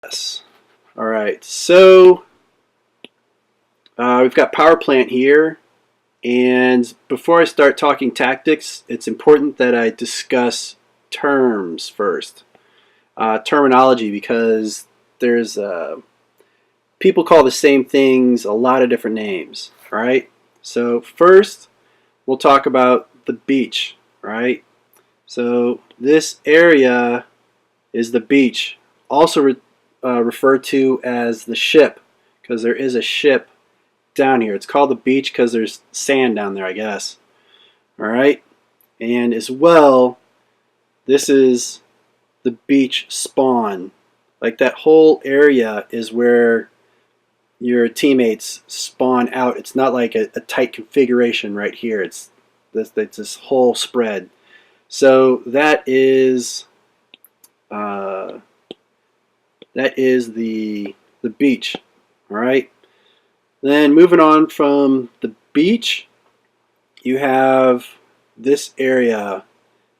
Yes. All right. So we've got power plant here, and before I start talking tactics, it's important that I discuss terms first, terminology, because there's people call the same things a lot of different names. All right. So first, we'll talk about the beach. Right. So this area is the beach, also referred to as the ship, because there is a ship down here. It's called the beach because there's sand down there, I guess. All right, and as well, this is the beach spawn. Like that whole area is where your teammates spawn out. It's not like a tight configuration right here. It's this whole spread. So that is the beach. All right. Then moving on from the beach, you have this area,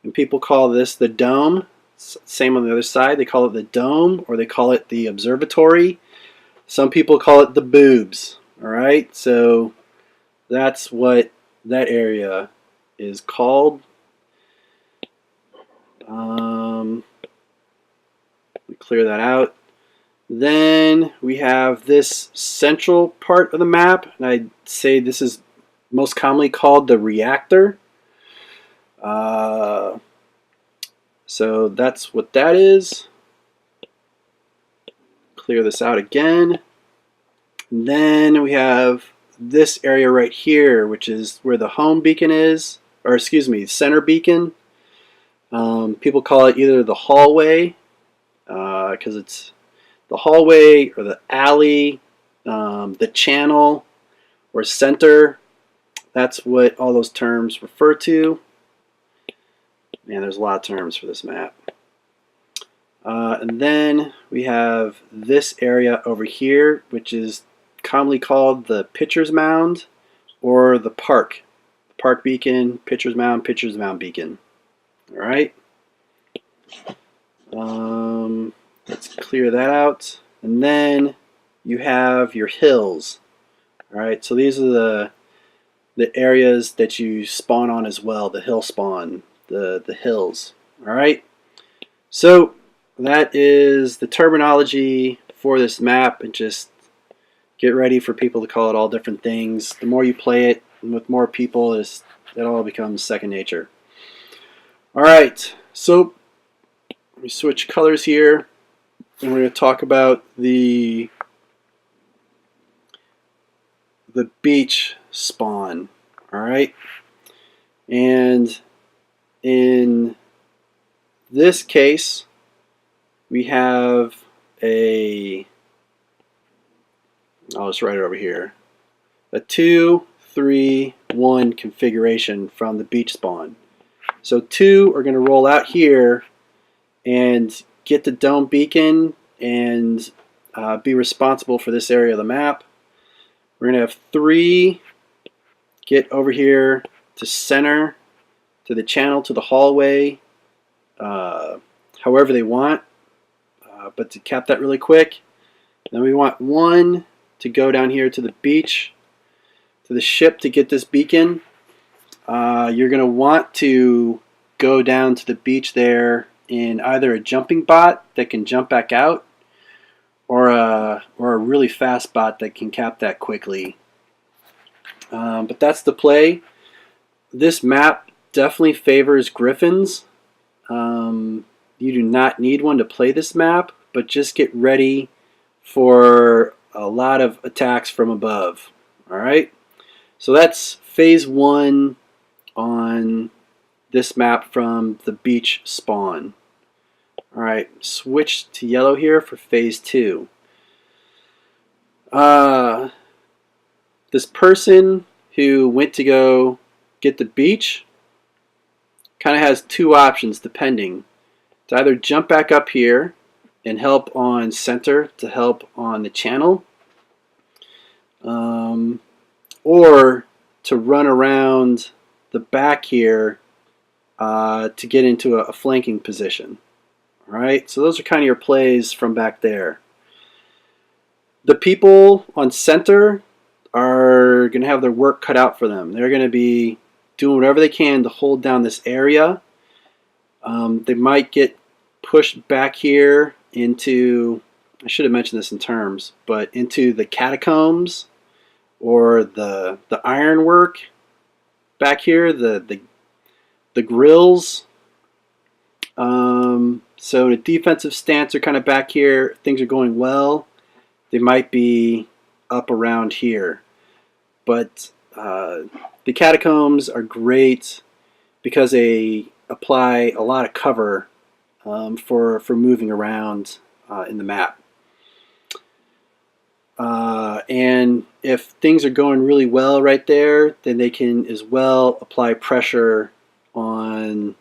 and people call this the dome. Same on the other side. They call it the dome, or they call it the observatory. Some people call it the boobs. All right. So that's what that area is called. Clear that out. Then we have this central part of the map, and I'd say this is most commonly called the reactor. So that's what that is. Clear this out again. And then we have this area right here, which is where the home beacon is, or excuse me, center beacon. People call it either the hallway, because it's the hallway, or the alley, the channel, or center. That's what all those terms refer to. Man, there's a lot of terms for this map. And then we have this area over here, which is commonly called the pitcher's mound, or the park. Park beacon, pitcher's mound beacon. All right. Let's clear that out. And then you have your hills. All right. So these are the areas that you spawn on as well. The hill spawn, the hills. All right. So that is the terminology for this map, and just get ready for people to call it all different things. The more you play it, and with more people, it all becomes second nature. All right. So let me switch colors here, and we're going to talk about the beach spawn. All right, and in this case, we have I'll just write it over here, a 2, 3, 1 configuration from the beach spawn. So 2 are going to roll out here and get the dome beacon and be responsible for this area of the map. We're going to have 3 get over here to center, to the channel, to the hallway, however they want. But to cap that really quick, then we want 1 to go down here to the beach, to the ship to get this beacon. You're going to want to go down to the beach there in either a jumping bot that can jump back out, or a really fast bot that can cap that quickly. But that's the play. This map definitely favors griffins. You do not need one to play this map, but just get ready for a lot of attacks from above. All right. So that's phase 1 on this map from the beach spawn. All right, switch to yellow here for phase 2. This person who went to go get the beach kind of has 2 options depending. To either jump back up here and help on center, to help on the channel, or to run around the back here to get into a flanking position. All right, so those are kind of your plays from back there. The people on center are going to have their work cut out for them. They're going to be doing whatever they can to hold down this area. They might get pushed back here into, I should have mentioned this in terms, but into the catacombs or the ironwork back here, the grills. So the defensive stance are kind of back here. If things are going well, they might be up around here. But the catacombs are great because they apply a lot of cover for moving around in the map. And if things are going really well right there, then they can as well apply pressure on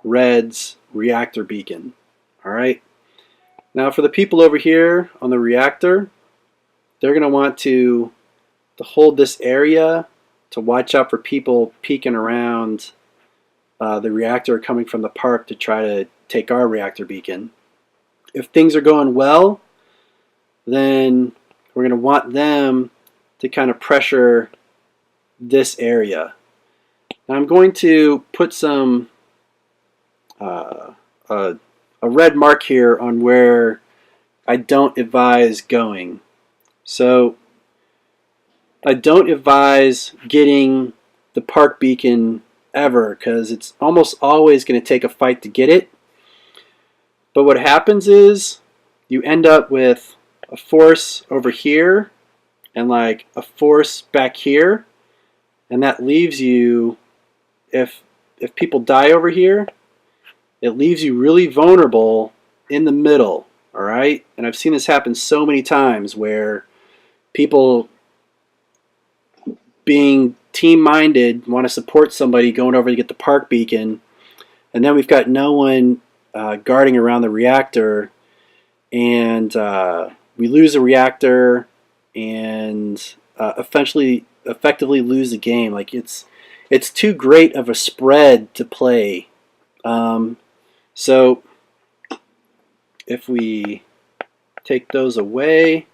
Red's reactor beacon. Alright. Now for the people over here on the reactor, they're going to want to hold this area to watch out for people peeking around the reactor coming from the park to try to take our reactor beacon. If things are going well, then we're going to want them to kind of pressure this area. Now I'm going to put some a red mark here on where I don't advise going. So I don't advise getting the park beacon ever because it's almost always going to take a fight to get it. But what happens is you end up with a force over here and like a force back here, and that leaves you, if people die over here, it leaves you really vulnerable in the middle. Alright? And I've seen this happen so many times where people being team-minded want to support somebody going over to get the park beacon, and then we've got no one guarding around the reactor, and we lose a reactor and effectively lose the game. Like it's too great of a spread to play. So if we take those away,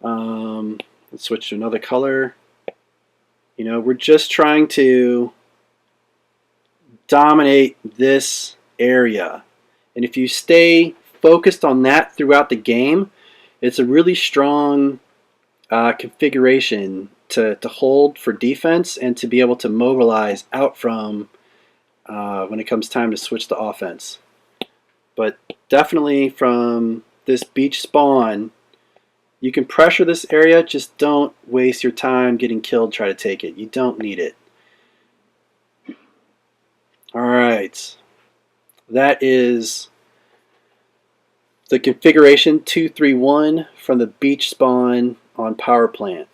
let's switch to another color. You know, we're just trying to dominate this area. And if you stay focused on that throughout the game, it's a really strong configuration to hold for defense and to be able to mobilize out from when it comes time to switch to offense. But definitely from this beach spawn, you can pressure this area, just don't waste your time getting killed, try to take it. You don't need it. Alright, that is the configuration 231 from the beach spawn on power plant.